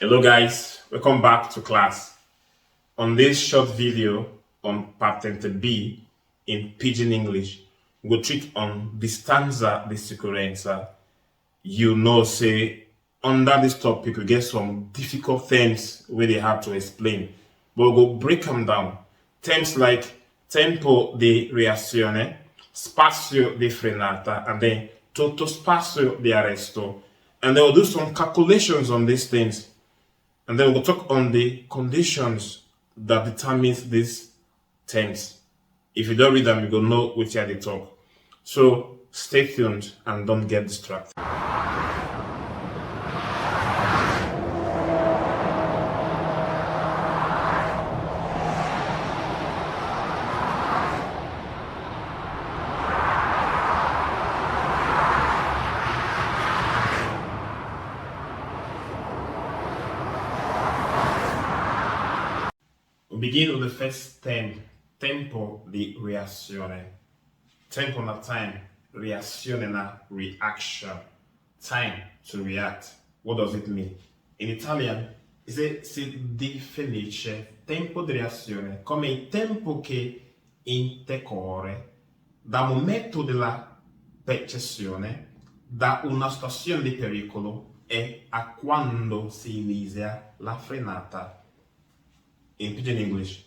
Hello guys, welcome back to class. On this short video on Paten B in Pidgin English, we'll treat on Distanza di Sicurezza. You know, say, under this topic, we get some difficult terms where they have to explain. But we'll break them down. Terms like tempo di reazione, spazio di frenata, and then tutto spazio di arresto. And then we'll do some calculations on these things. And then we'll talk on the conditions that determines these terms. If you don't read them, you will know which are they talk. So stay tuned and don't get distracted. Begin with the first term, tempo di reazione. Tempo na time, reazione na reaction. Time to react. What does it mean? In Italian, si definisce tempo di reazione come il tempo che intercorre dal momento della percezione da una situazione di pericolo e a quando si inizia la frenata. In Pidgin English,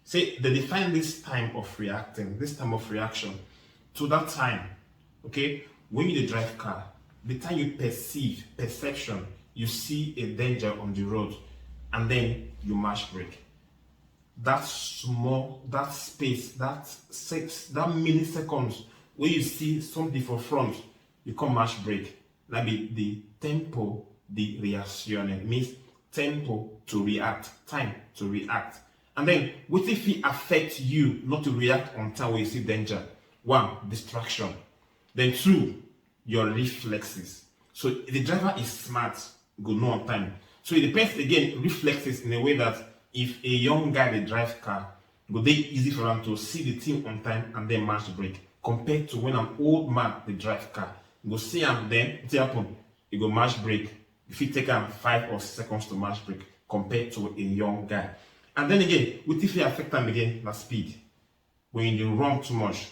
say they define this time of reacting, this time of reaction to that time. Okay, when you drive car, the time you perception, you see a danger on the road, and then you mash brake. That small, that space, that milliseconds where you see something for front, you can mash brake. That be the tempo di reazione. It means tempo to react, time to react. And then, what if it affects you not to react on time when you see danger? One, distraction. Then two, your reflexes. So if the driver is smart, go know on time. So it depends again, reflexes in a way that if a young guy they drive car, go they easy for them to see the thing on time and then mash brake. Compared to when an old man they drive car, go see him then, what happen? You go mash brake. If it take 5 or 6 seconds to mash brake compared to a young guy. And then again, what if you affect them again, the speed? When you run too much,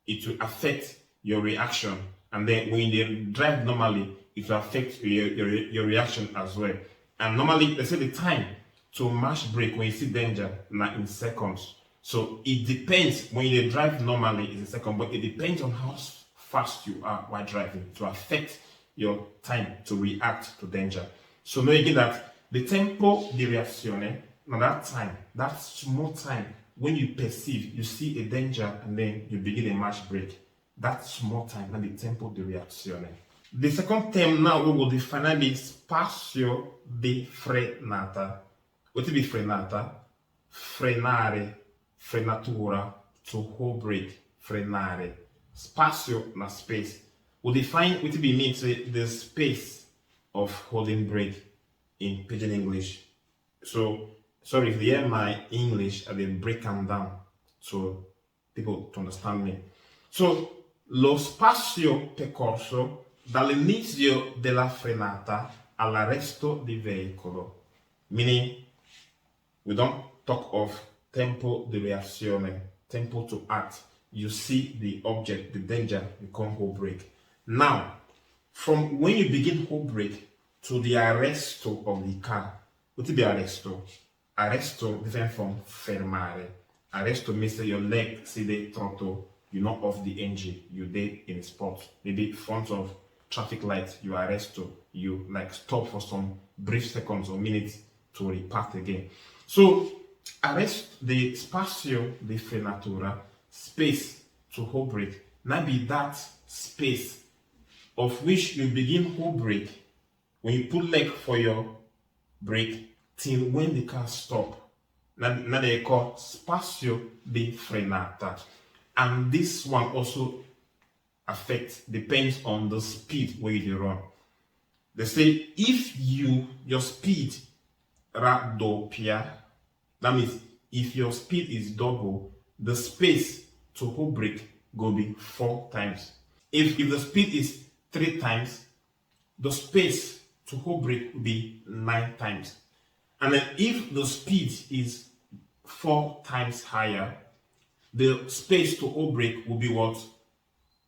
it will affect your reaction. And then when you drive normally, it will affect your reaction as well. And normally, they say the time to mash brake when you see danger, now in seconds. So it depends, when you drive normally, it's a second, but it depends on how fast you are while driving to affect your time to react to danger. So know again that the tempo di reazione, now that time, that small time when you perceive, you see a danger and then you begin a mash brake. That small time, now the tempo di reazione. The second term now we will define the spazio di frenata. What is frenata? Frenare, frenatura, to hold brake, frenare. Spazio na space. We define what it means the space of holding brake in Pidgin English. So, sorry if you hear my English, I will break them down so people to understand me. So, lo spazio percorso dall'inizio della frenata all'arresto di veicolo. Meaning, we don't talk of tempo di reazione, tempo to act. You see the object, the danger, you can't hold brake. Now, from when you begin hold brake to the arresto of the car, what is the arresto? Arresto different from fermare. Arresto means that your leg see the throttle, you not off the engine, you there in a spot. Maybe front of traffic light, you arresto, you like stop for some brief seconds or minutes to repart again. So, arrest the spazio di frenatura, space to hold brake, now be that space of which you begin hold brake when you put leg for your brake till when the car stop. Now they call spazio di frenata. And this one also depends on the speed where you run. They say if your speed raddoppia, that means if your speed is double, the space to hold brake go be 4 times. If the speed is 3 times, the space to hold brake will be 9 times. And then if the speed is 4 times higher, the space to hold brake will be what?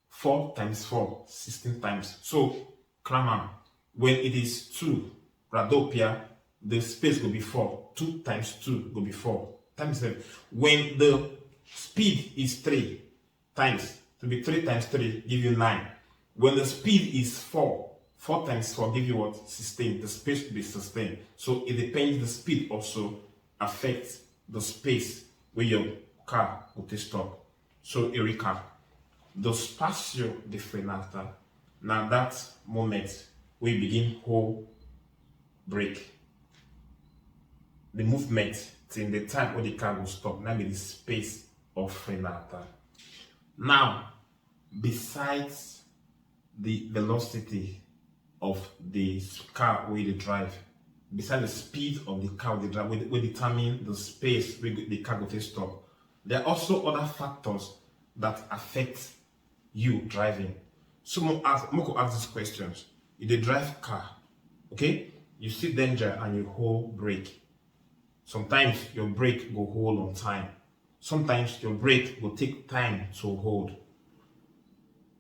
4 times 4, 16 times. So, Kramer, when it is 2, Radopia, the space will be 4. 2 times 2 will be 4 times 7. When the speed is 3 times, to be 3 times 3 give you 9. When the speed is 4, 4 times 4 give you what? 16. The space will be 16. So it depends, the speed also affects the space where your car will take stop. So a recap. The Spazio di frenata, now that moment we begin hold brake. The movement till the time when the car will stop, that means the space of frenata. Now, besides the velocity of the car where they drive, besides the speed of the car they drive, we determine the space where the car will take stop. There are also other factors that affect you driving. So Moko ask these questions. If they drive car, okay, you see danger and you hold brake. Sometimes your brake will hold on time. Sometimes your brake will take time to hold.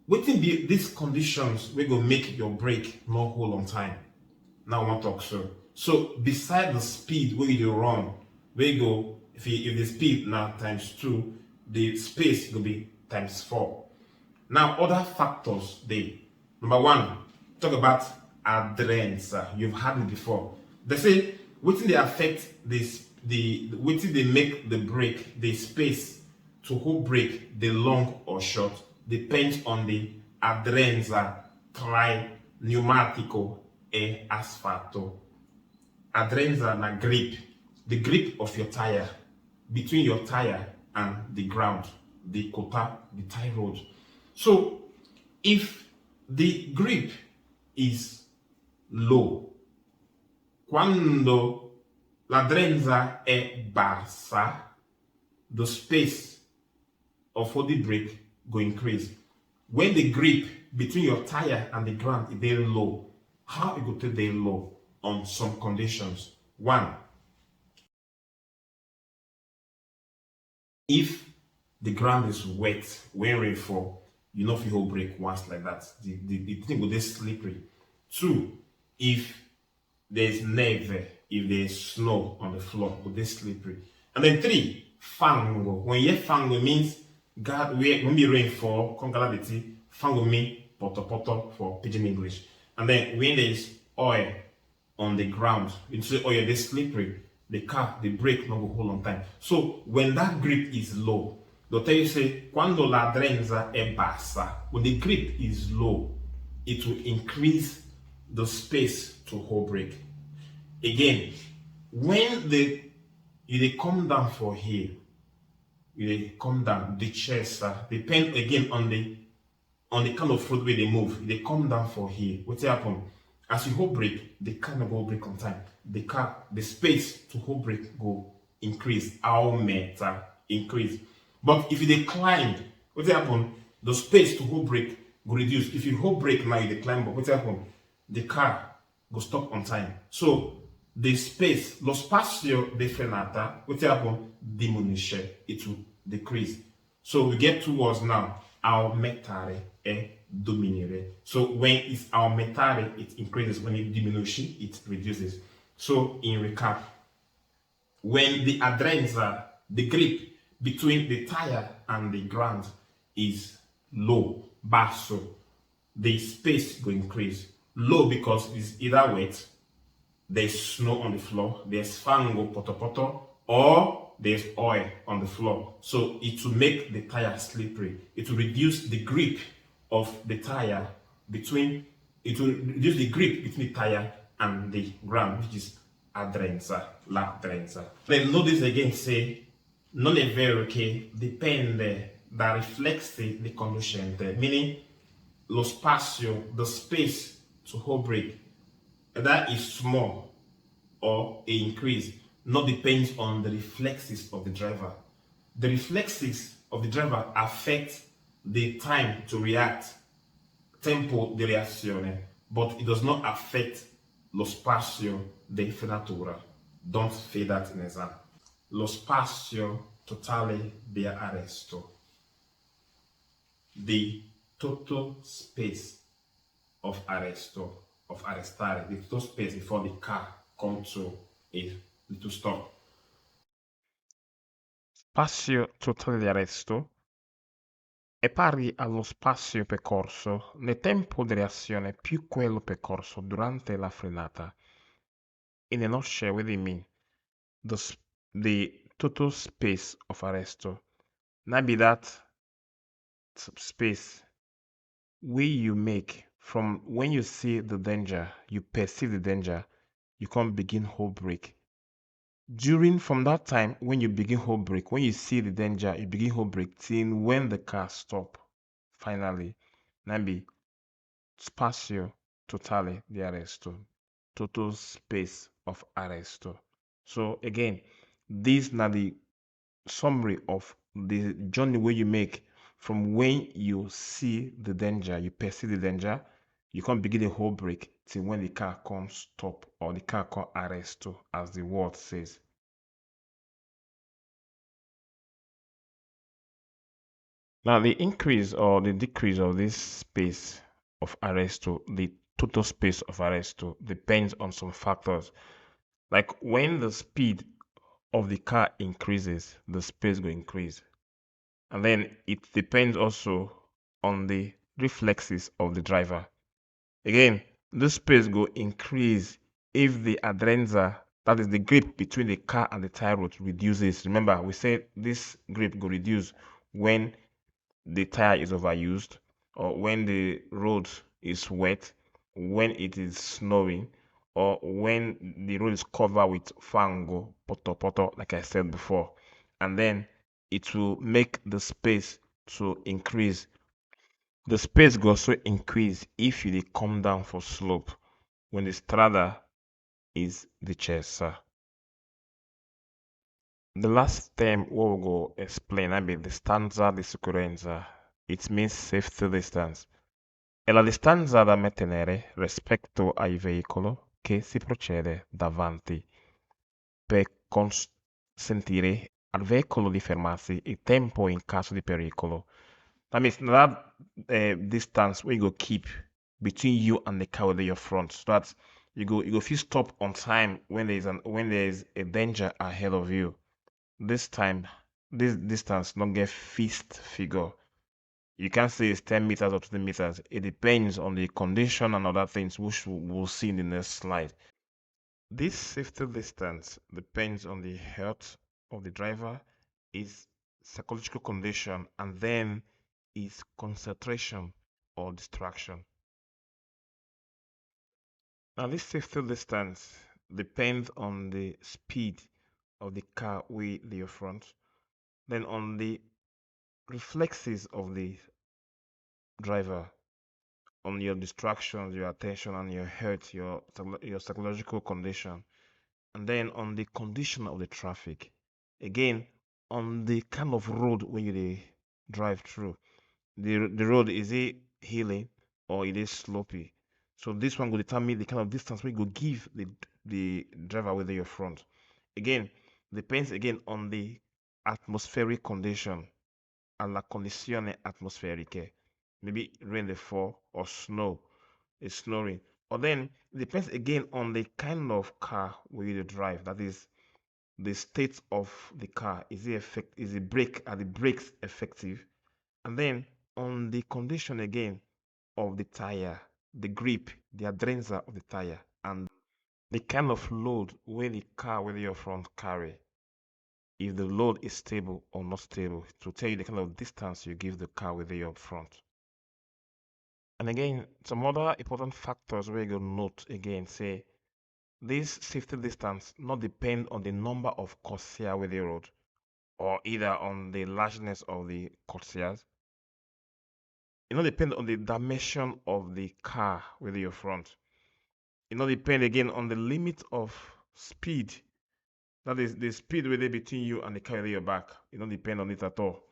Waiting be these conditions we go make your brake not hold on time. Now I want to talk so beside the speed where you run, where you go, if the speed now times 2, the space will be times 4. Now other factors they. Number 1, talk about adherence. You've heard it before. They say waiting they affect this the waiting they make the brake, the space to hold brake, the long or short, depends on the adrenza tra pneumatico e asfalto. Adrenza na grip, the grip of your tire, between your tire and the ground, the kota, the tie road. So if the grip is low, quando l'adrenza è bassa, the space of the brake go increase. When the grip between your tire and the ground is very low, how it go take very low? On some conditions. 1, if the ground is wet when rain fall, you know if you hold brake once like that, the thing will be slippery. 2, if there's neve, if there's snow on the floor, will be slippery. And then 3, fango. When you hear fango, means God, when the rain fall, congalabiti, fango mean poto for Pidgin English. And then when there's oil on the ground, it's oil, they slippery, the car, the brake not go hold on time. So when that grip is low, they'll tell you say, quando la adrenza è bassa, when the grip is low, it will increase the space to hold brake. Again, when you come down for here, you come down, the chest depend again on the kind of roadway they move. They come down for here. What happen? As you hold brake, the car no go brake on time. The space to hold brake go increase. Aumenta, increase. But if they climb, what happen? The space to hold brake go reduce. If you hold brake now, you climb, but what happen? The car go stop on time. So the space, lo spazio di frenata, what happen? Diminisce. It will decrease. So we get 2 words now. Aumentare e diminuire. So when it's aumentare, it increases. When it diminisces, it reduces. So in recap, when the adrenza, the grip between the tire and the ground is low, basso, the space will increase. Low because it's either wet, there's snow on the floor, there's fango poto, or there's oil on the floor. So it will make the tire slippery. It will reduce the grip of the tire between the tire and the ground, which is adrenza, l'adrenza. Then notice again, say, non è vero che dipende da riflessi di conducente, meaning lo spazio, the space to hold brake, that is small or increase, not depends on the reflexes of the driver. The reflexes of the driver affect the time to react, tempo di reazione, but it does not affect lo spazio di frenatura. Don't say that in exam. Lo spazio totale di arresto. The total space of arresto, of arrestare, the total space before the car comes to a little stop. Spazio totale di arresto è pari allo spazio percorso nel tempo di reazione più quello percorso durante la frenata. In a nutshell, what do you mean? The total space of arresto. Not be that space where you make from when you see the danger, you perceive the danger, you can't begin whole break. From that time when you begin whole break, when you see the danger, you begin whole break till when the car stop. Finally, Nabi spazio totale di arresto, total space of arresto. So again, this na the summary of the journey where you make from when you see the danger, you perceive the danger, you can't begin a whole break till when the car comes stop or the car come arresto, as the word says. Now, the increase or the decrease of this space of arresto, the total space of arresto, depends on some factors. Like when the speed of the car increases, the space will increase. And then it depends also on the reflexes of the driver. Again, the space will increase if the adrenza, that is the grip between the car and the tire rod, reduces. Remember, we said this grip will reduce when the tire is overused or when the road is wet, when it is snowing, or when the road is covered with fango, poto, like I said before. And then it will make the space to increase. The space will also increase if you come down for slope when the strada is decesa. The last term we will go explain I mean distanza di sicurezza. It means safety distance. È la distanza da mantenere rispetto al veicolo che si procede davanti per consentire al veicolo di fermarsi il tempo in caso di pericolo. That means that distance where you go keep between you and the car with your front. So that you go feel stop on time when there is a danger ahead of you. This time, this distance not get fixed figure. You can't say it's 10 meters or 20 meters. It depends on the condition and other things, which we'll see in the next slide. This safety distance depends on the health of the driver, his psychological condition, and then his concentration or distraction. Now, this safety distance depends on the speed of the car with your front, then on the reflexes of the driver, on your distractions, your attention, and your health, your psychological condition, and then on the condition of the traffic. Again, on the kind of road where you drive through. The road, is it hilly or it is slopey? So this one will determine the kind of distance we go give the driver whether your front. Again, depends again on the atmospheric condition and la condizione atmosferiche. Maybe rain dey fall or snow is snowing. Or then it depends again on the kind of car where you drive. That is the state of the car. Is are the brakes effective? And then on the condition again of the tire, the grip, the adrenza of the tire, and the kind of load where the car whether your front carry. If the load is stable or not stable, to tell you the kind of distance you give the car whether you're up front. And again, some other important factors where you note again say this safety distance not depend on the number of corsia with the road or either on the largeness of the corsias. It not depend on the dimension of the car with your front. It not depend again on the limit of speed. That is the speed where between you and the car with your back. It not depend on it at all.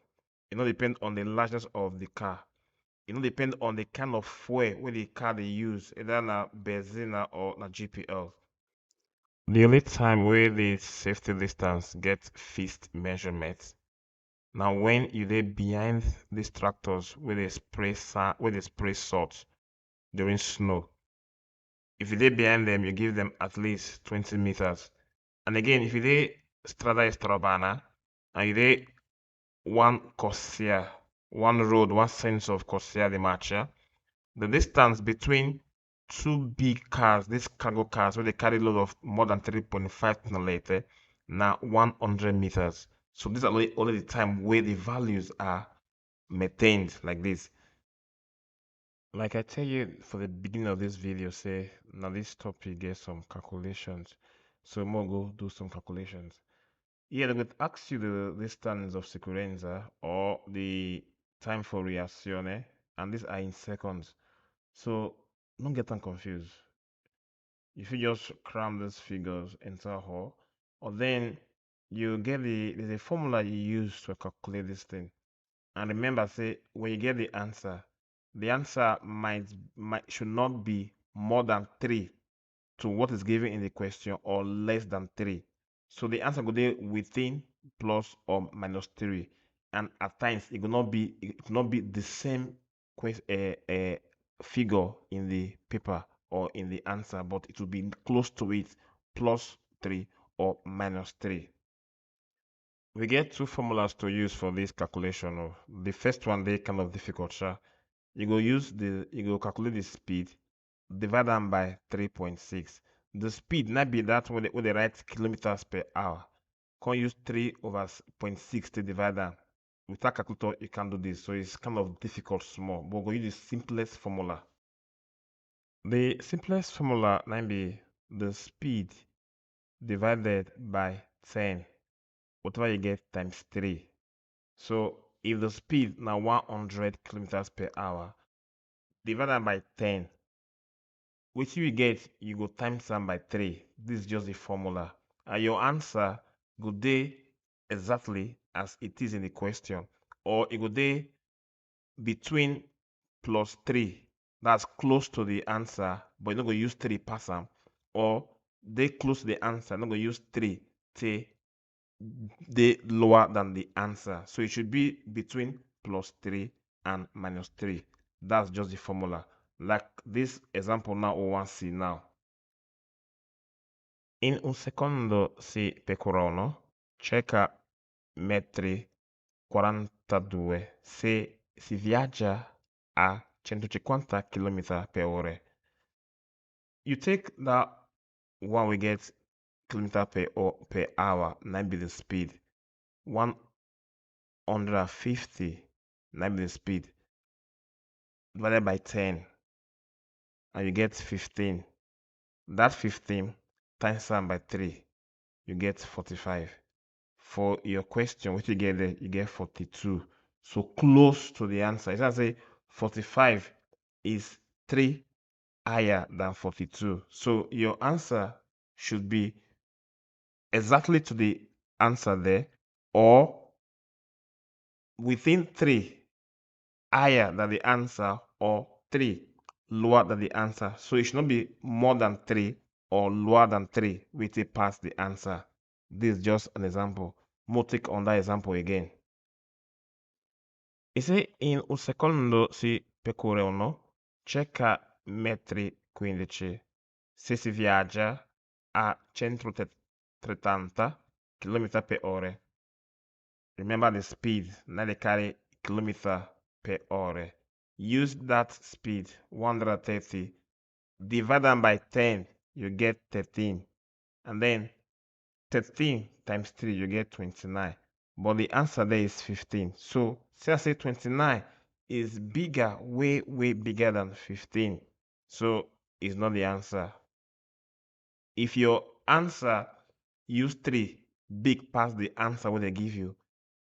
It not depend on the largeness of the car. it don't depend on the kind of fuel where the car they use, either na benzina or na GPL. The only time where the safety distance get fixed measurements. Now when you dey behind these tractors where they spray salt during snow. If you dey behind them, you give them at least 20 meters. And again, if you dey strada estrabana and you dey one corsia, one road, one sense of corsia de marcha, the distance between two big cars, these cargo cars where they carry load of more than 3.5 tonelate, now 100 meters. So these are only the time where the values are maintained like this. Like I tell you for the beginning of this video, say now this topic get some calculations. So more go do some calculations. Yeah, they would ask you the distance of sicurezza or the time for reazione, and these are in seconds. So don't get them confused. If you just cram these figures into a hole, or then you get there's a formula you use to calculate this thing. And remember, say when you get the answer should not be more than 3 to what is given in the question or less than 3. So the answer could be within plus or minus 3. And at times it will not be the same figure in the paper or in the answer, but it will be close to it, plus 3 or minus 3. We get two formulas to use for this calculation. The first one, they kind of difficult. Sure. You go calculate the speed, divide them by 3.6. The speed not be that when they write kilometers per hour. Can't use 3 over 0.6 to divide them. Without calculator, you can't do this. So it's kind of difficult small. But we'll use the simplest formula. The simplest formula might be the speed divided by 10. Whatever you get times 3. So if the speed now 100 kilometers per hour, divided by 10, which you get, you go times them by 3. This is just the formula. And your answer go day exactly as it is in the question. Or it go day between plus 3. That's close to the answer, but you're not going to use 3 pass them. Or they close to the answer, not going to use 3 to they lower than the answer. So it should be between plus 3 and minus 3. That's just the formula. Like this example now we want to see now. In un secondo si pecorano circa metri 42 se si viaggia a 150 km per ora. You take that one we get kilometer per hour, might be the speed. 150 might be the speed divided by 10 and you get 15. That 15 times them by 3, you get 45. For your question, what you get there, you get 42. So close to the answer. It's not say 45 is 3 higher than 42. So your answer should be exactly to the answer there or within 3 higher than the answer or 3 lower than the answer. So it should not be more than 3 or lower than 3 with it past the answer. This is just an example. More take on that example again. E se in un secondo si percorrono circa metri 15 se si viaggia a 130 km per ora. Remember the speed, not the carry kilometer per hour. Use that speed, 130, divide them by 10, you get 13. And then 13 times 3, you get 29. But the answer there is 15. So, say I say 29 is bigger, way bigger than 15. So, it's not the answer. If your answer use 3 big past the answer what they give you,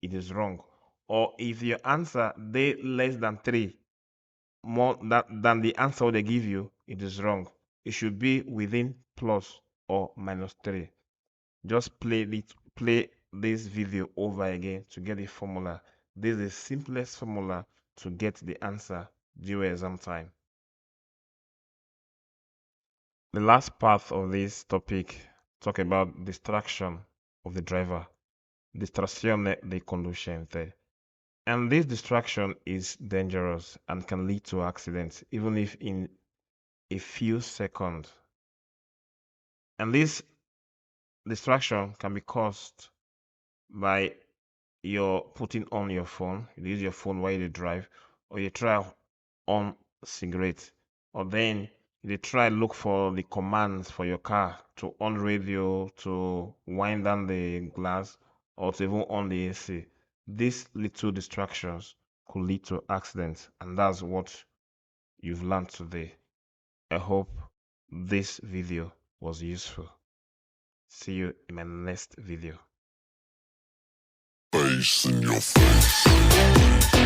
it is wrong. Or if your answer they less than 3 more than the answer what they give you, it is wrong. It should be within plus or minus 3. Just play this video over again to get the formula. This is the simplest formula to get the answer during exam time. The last part of this topic talk about distraction of the driver, distrazione dei conducente. And this distraction is dangerous and can lead to accidents, even if in a few seconds. And this distraction can be caused by your putting on your phone. You use your phone while you drive, or you try on cigarette, or then you try look for the commands for your car to on radio, to wind down the glass, or to even on the AC. These little distractions could lead to accidents, and that's what you've learned today. I hope this video was useful. See you in my next video. Face in your face.